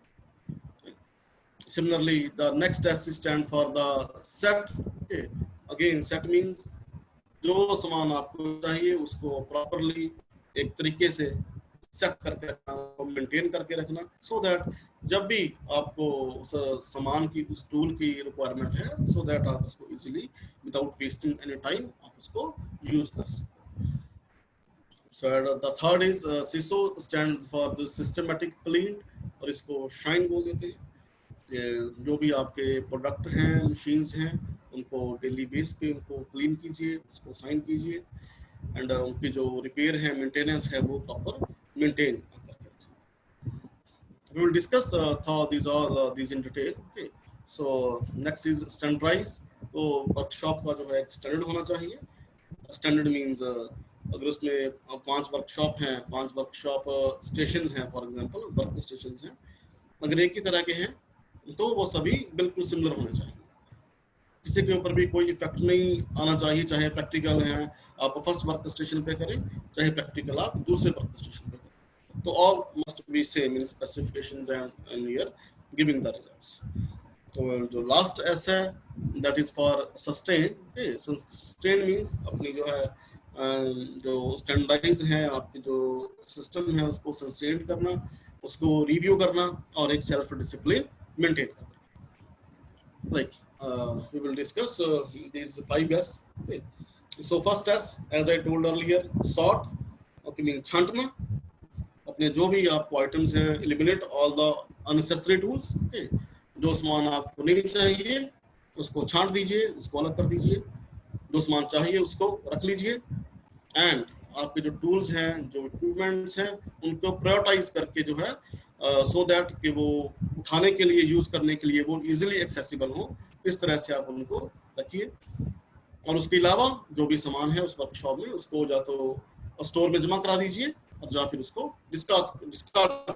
S2: Similarly, the next S stand for the set. Okay. Again, set means जो सामान आपको चाहिए उसको प्रॉपरली एक तरीके से सेट करके रखना, मेंटेन करके रखना, so that जब भी आपको उस सामान की उस टूल की रिक्वायरमेंट है, so that आप उसको easily without wasting any time आप उसको यूज कर सकते. So the third is CISO stands for the systematic clean और इसको शाइन बोल देते हैं. जो भी आपके प्रोडक्ट हैं, मशीन्स हैं, उनको डेली बेस पे उनको क्लीन कीजिए, उसको साइन कीजिए एंड उनकी जो रिपेयर है, मेंटेनेंस है वो प्रॉपर मेंटेन करके रखिए. We will discuss these in detail. Okay. So next is standardize. तो वर्कशॉप का जो है एक स्टैंडर्ड होना चाहिए. स्टैंडर्ड मींस अगर उसमें 5 वर्कशॉप हैं, 5 वर्कशॉप स्टेशंस हैं, फॉर एग्जांपल वर्क स्टेशंस हैं, अगर एक ही तरह के हैं तो वो सभी बिल्कुल सिमिलर होने चाहिए. किसी के ऊपर भी कोई इफेक्ट नहीं आना चाहिए, चाहे प्रैक्टिकल है आप फर्स्ट वर्क स्टेशन पे करें, चाहे प्रैक्टिकल आप दूसरे वर्क स्टेशन पे करें. तो all must be same in specifications and year giving the results. तो जो लास्ट एस है that is for sustain. Sustain means अपनी जो है जो स्टैंडर्डाइज है आपकी जो सिस्टम है उसको सस्टेन करना, उसको रिव्यू करना और एक सेल्फ डिसिप्लिन मेंटेन करना. Like we will discuss these 5 S. Okay. So first S, as I told earlier, sort. Okay, mean छांटना. अपने जो भी आपको आइटम्स हैं, eliminate all the unnecessary tools. Okay. जो सामान आपको नहीं चाहिए उसको छांट दीजिए, उसको अलग कर दीजिए. जो सामान चाहिए उसको रख लीजिए. एंड आपके जो टूल्स हैं, जो इक्विपमेंट्स हैं, उनको प्रायोरिटाइज करके जो है सो दैट कि वो उठाने के लिए, यूज करने के लिए वो इजीली एक्सेसिबल हो, इस तरह से आप उनको रखिए. और उसके अलावा जो भी सामान है उस वर्कशॉप में उसको या तो स्टोर में जमा करा दीजिए और या फिर उसको डिस्कार्ड.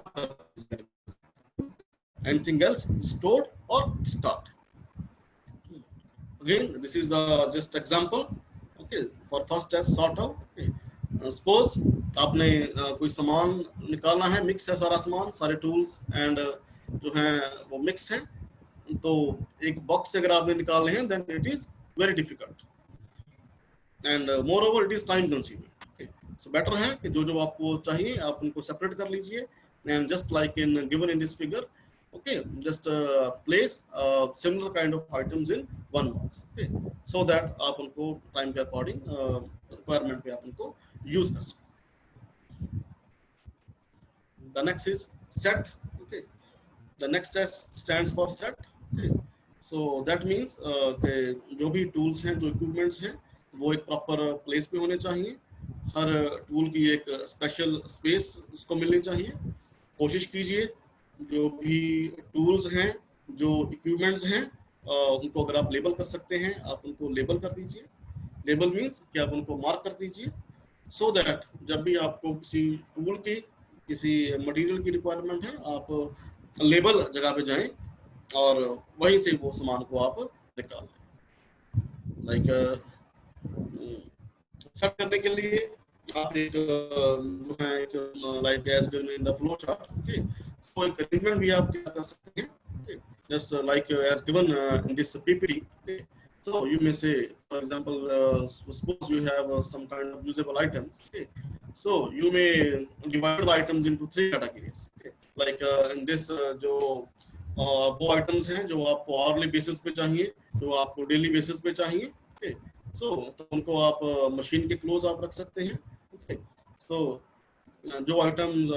S2: एनीथिंग एल्स स्टोर्ड और discard. Again, this is the just example. Okay, for first as sort out. Okay. Suppose आपने कोई सामान निकालना है, मिक्स है सारा सामान, सारे टूल्स एंड जो हैं वो मिक्स हैं, तो एक बॉक्स से अगर आपने निकालने हैं then it is very difficult and moreover it is time consuming. Okay. So better है कि जो आपको चाहिए आप उनको सेपरेट कर लीजिए and just like in given in this figure. Okay, just place similar kind of items in one box. Okay, so that आप उनको time के according requirement पे आप उनको use कर सकते. The next is set. Okay, the next S stands for set. Okay, so that means कि जो भी tools हैं, जो equipments हैं, वो एक proper place पे होने चाहिए. हर tool की एक special space उसको मिलनी चाहिए. कोशिश कीजिए जो भी टूल्स हैं, जो इक्विपमेंट्स हैं, उनको अगर आप लेबल कर सकते हैं आप उनको लेबल कर दीजिए. लेबल मींस कि आप उनको मार्क कर दीजिए सो दैट जब भी आपको किसी टूल की, किसी मटेरियल की रिक्वायरमेंट है, आप लेबल जगह पे जाएं और वहीं से वो सामान को आप निकाल लें। लाइक सेट करने के लिए आप एक जो है एक like as given in the flow chart, okay, so एक अरेंजमेंट भी आप क्या कर सकते हैं, okay, just like as given in this PPT, okay, so you may say for example suppose you have some kind of usable items, okay, so you may divide the items into 3 categories, okay, like in this जो वो items हैं जो आपको hourly basis पे चाहिए, जो आपको daily basis पे चाहिए, ओके, सो तो उनको आप मशीन के क्लोज आप रख सकते हैं, ओके, सो जो आइटम्स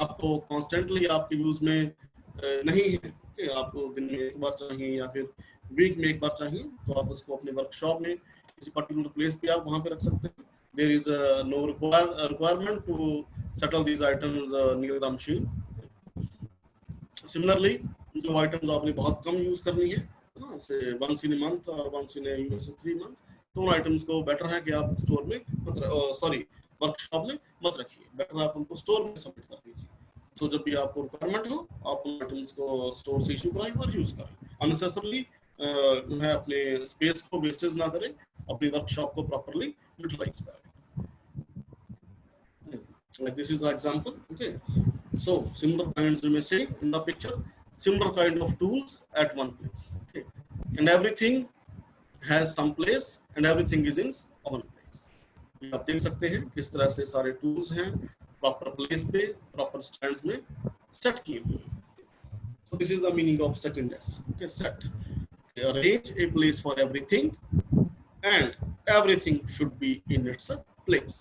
S2: आपको कॉन्स्टेंटली आपके यूज में नहीं है, ओके, आपको दिन में एक बार चाहिए या फिर वीक में एक बार चाहिए, तो आप उसको अपने वर्कशॉप में किसी पर्टिकुलर प्लेस पे आप वहां पे रख सकते हैं। There is no requirement to settle these items near the machine. Similarly जो आइटम्स आपने बहुत कम यूज करनी है ना, से वंस इन मंथ और वंस इन 3 मंथ, तो उन आइटम्स को बेटर है कि आप स्टोर में मत सॉरी वर्कशॉप में मत रखिए, बेटर आप उनको स्टोर में सबमिट कर दीजिए। तो जब भी आपको रिक्वायरमेंट हो आप उन आइटम्स को स्टोर से इशू कराएं और यूज करें। अननेसेसरली जो है अपने स्पेस को वेस्टेज ना करें, अपनी वर्कशॉप को प्रॉपर्ली यूटिलाइज करें। Like this is the example, okay, so similar kinds you may say in the picture, similar kind of tools at one place, okay, and everything has some place and everything is in one place। आप देख सकते हैं किस तरह से सारे tools हैं proper place पे प्रॉपर स्टैंड्स में सेट किए हुए हैं। so this is the meaning of second S, okay, set, arrange a place for everything and everything should be in its place।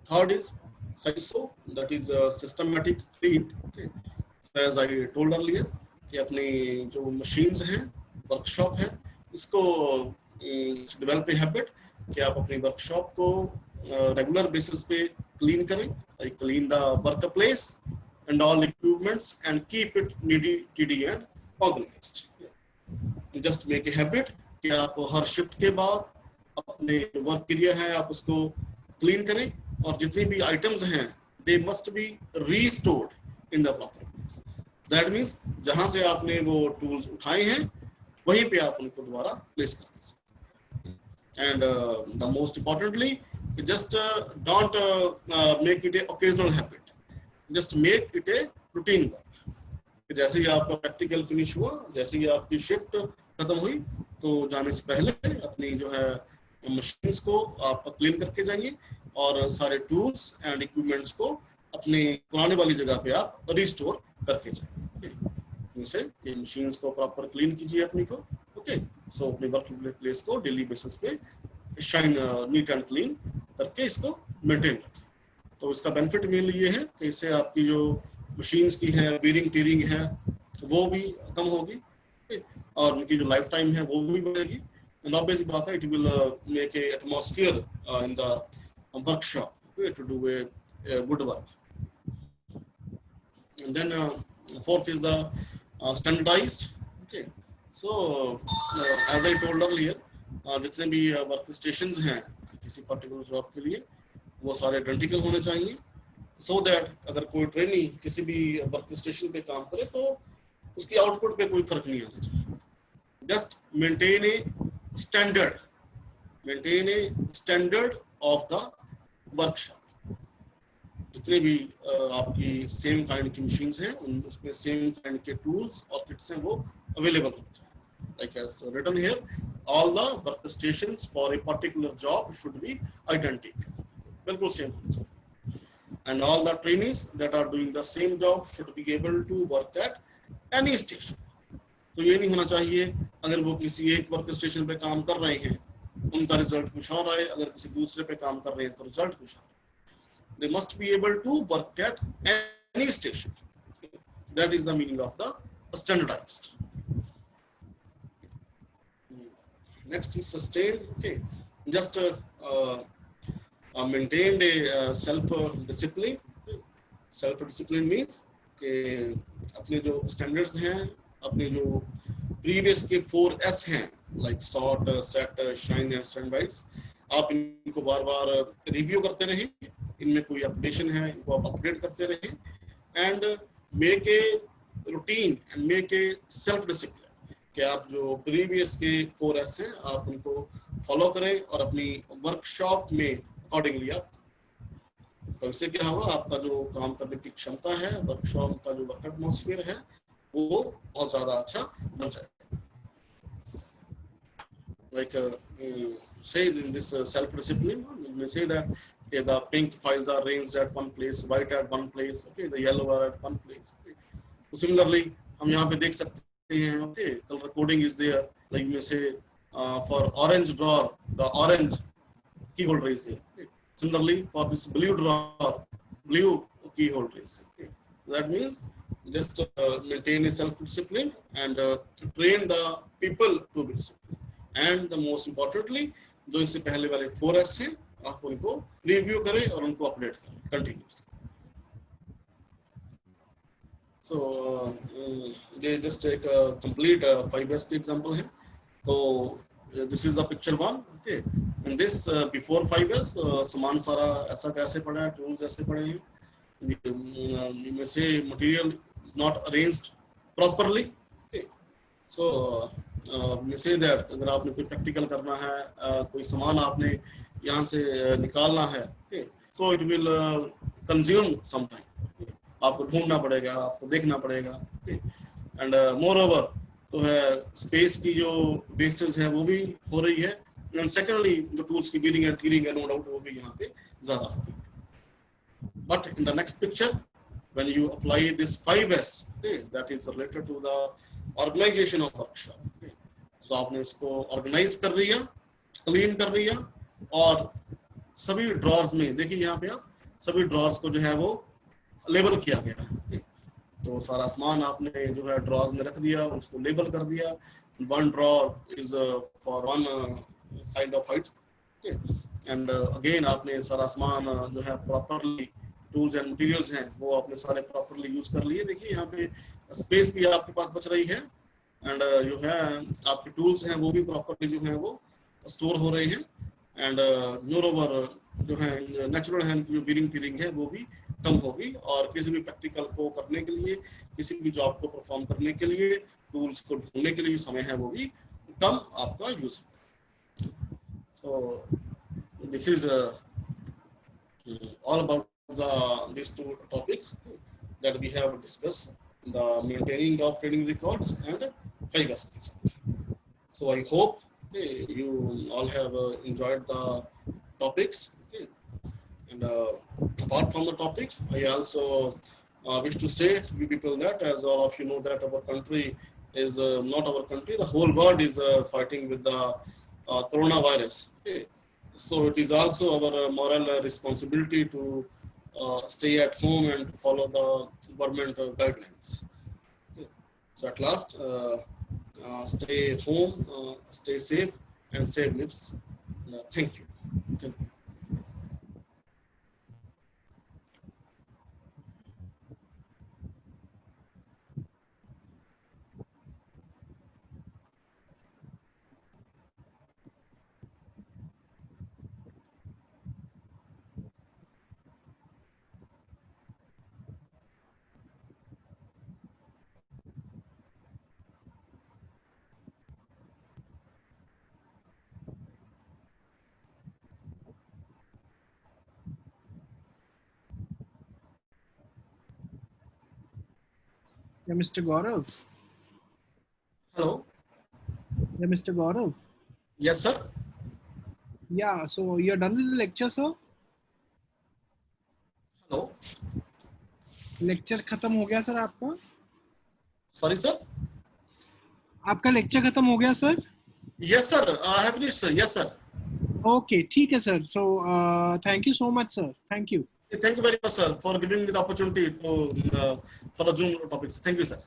S2: Third is SISO, that is systematic clean, okay, so as I told earlier कि अपनी जो machines हैं workshop है इसको develop a habit कि आप अपनी workshop को रेगुलर बेसिस पे क्लीन करें, like clean the work place and all equipments and keep it neat tidy and organised. Just make a habit कि आप हर शिफ्ट के बाद अपने वर्क एरिया है आप उसको क्लीन करें और जितनी भी आइटम्स हैं they must be restored in the proper place. That means जहां से आपने वो टूल्स उठाए हैं वहीं पे आप उनको दोबारा प्लेस कर दीजिए। And the most importantly just don't make it A occasional habit, just make it a routine work. जैसे ही आपका प्रैक्टिकल फिनिश हुआ, जैसे ही आपकी शिफ्ट खत्म हुई, तो जाने से पहले अपनी जो है मशीन्स को आप क्लीन करके जाइए और सारे टूल्स एंड इक्विपमेंट्स को अपने पुराने वाली जगह पे आप रिस्टोर करके जाइए। जैसे ये मशीन्स को प्रॉपर क्लीन कीजिए अपनी को, ओके, सो अपने वर्क प्लेस को डेली बेसिस पे शाइन नीट एंड क्लीन करके इसको मेंटेन रखें। तो इसका बेनिफिट मेनली ये है कि इससे आपकी जो मशीन्स की है वेयरिंग टीयरिंग है वो भी कम होगी, और उनकी जो लाइफ टाइम है वो भी बढ़ेगी। ऑब्वियस बात है, it will make a atmosphere in the workshop to do a good work। And then fourth is the standardized, okay, so as I told earlier जितने भी वर्क स्टेशंस हैं किसी पर्टिकुलर जॉब के लिए वो सारे आइडेंटिकल होने चाहिए, so that अगर कोई ट्रेनी किसी भी वर्क स्टेशन पे काम करे तो उसकी आउटपुट पे कोई फर्क नहीं आना चाहिए। Just maintain a standard of the workshop. जितने भी आपकी सेम काइंड की मशीन्स हैं उसमें सेम काइंड के टूल्स और किट्स हैं वो अवेलेबल होने चाहिए। Like as written here, all the work stations for a particular job should be identical, बिल्कुल सेम होना चाहिए। And all the trainees that are doing the same job should be able to work at any station. तो ये नहीं होना चाहिए अगर वो किसी एक वर्क स्टेशन पे काम कर रहे हैं उनका रिजल्ट कुछ और आए, अगर किसी दूसरे पे काम कर रहे हैं तो रिजल्ट कुछ और। They must be able to work at any station. That is the meaning of the standardized. Next is sustained. Okay, just maintained a self-discipline. Self-discipline means कि अपने जो standards हैं, अपने जो previous के 4S हैं, like sort, set, shine and standardize, आप इनको बार-बार रिव्यू करते रहें, इनमें कोई अपडेशन है इनको आप अपडेट करते रहें, and make a routine and make a self discipline कि आप जो previous के 4S हैं आप उनको follow करें और अपनी workshop में accordingly आप, तो इससे क्या होगा, आपका जो काम करने की क्षमता है, वर्कशॉप का जो वर्क एटमॉस्फेयर है वो बहुत ज्यादा अच्छा बन जाएगा. Like say in this self-discipline, you may say that okay, the pink files are arranged at one place, white at one place, okay, the yellow are at one place. Okay. So similarly, हम यहाँ पे देख सकते हैं, okay, color coding is there. Like you may say for orange drawer, the orange key holder is there. Okay. Similarly, for this blue drawer, blue key holder is there. Okay. That means just maintain a self-discipline and train the people to be disciplined. And the most importantly, जो इससे पहले वाले 4S हैं, आप उनको review करें और उनको अपडेट करें continuously. So they just take a complete 5S example है. So this is the picture one. Okay. In this before 5S सामान सारा ऐसा कैसे पड़ा है, tools ऐसे पड़े हैं. You may say material is not arranged properly. Okay. So may say that अगर आपने कोई प्रैक्टिकल करना है, कोई सामान आपने यहाँ से निकालना है, okay, so it will consume some time. Okay. आपको ढूंढना पड़ेगा, आपको देखना पड़ेगा, okay. And moreover तो है स्पेस की जो वेस्टेज है वो भी हो रही है. And secondly जो टूल्स की बिलिंग एंड कीलिंग है, नो डाउट वो भी यहाँ पे ज्यादा हो रही है. But in the next picture, when you apply this 5S, okay, that is related to the organization of workshop. Okay. So आपने इसको ऑर्गेनाइज कर लिया, क्लीन कर लिया और सभी ड्रॉर्स में देखिए यहाँ पे आप सभी ड्रॉर्स को जो है वो लेबल किया गया है. Okay. तो सारा सामान आपने जो है ड्रॉर्स में रख दिया, उसको लेबल कर दिया. One drawer is for one kind of height. Okay. And again आपने सारा सामान जो है प्रॉपरली टूल्स एंड मटेरियल्स हैं वो आपने सारे प्रॉपरली यूज कर लिए. देखिए यहाँ पे स्पेस भी आपके पास बच रही है एंड जो है आपके टूल्स हैं वो भी प्रॉपरली जो है वो स्टोर हो रहे हैं. एंड मोरओवर जो है नेचुरल हैंड की जो वीरिंग टीरिंग है वो भी कम होगी और किसी भी प्रैक्टिकल को करने के लिए, किसी भी जॉब को परफॉर्म करने के लिए, टूल्स को ढूंढने के लिए समय है वो भी कम आपका यूज होगा. So this is all about these two topics that we have discussed, the maintaining of training records and 5S. So I hope you all have enjoyed the topics. Okay. And apart from the topic, I also wish to say to you people that, as all of you know, that our country is not our country, the whole world is fighting with the coronavirus. Okay. So it is also our moral responsibility to stay at home and follow the government guidelines. Okay. So at last, stay home, stay safe, and save lives. Thank you. Thank you.
S1: Yeah, Mr. Gaurav.
S2: Hello.
S1: Yeah, Mr. Gaurav.
S2: Yes, sir.
S1: Yeah, so you're done with the lecture, sir?
S2: Hello.
S1: Lecture खत्म हो गया sir आपका?
S2: Sorry, sir.
S1: आपका lecture खत्म हो गया sir?
S2: Yes, sir. I have finished, sir. Yes, sir.
S1: Okay, ठीक है sir. So thank you so much, sir. Thank you.
S2: Thank you very much, sir, for giving me the opportunity to for the Zoom topics. Thank you, sir.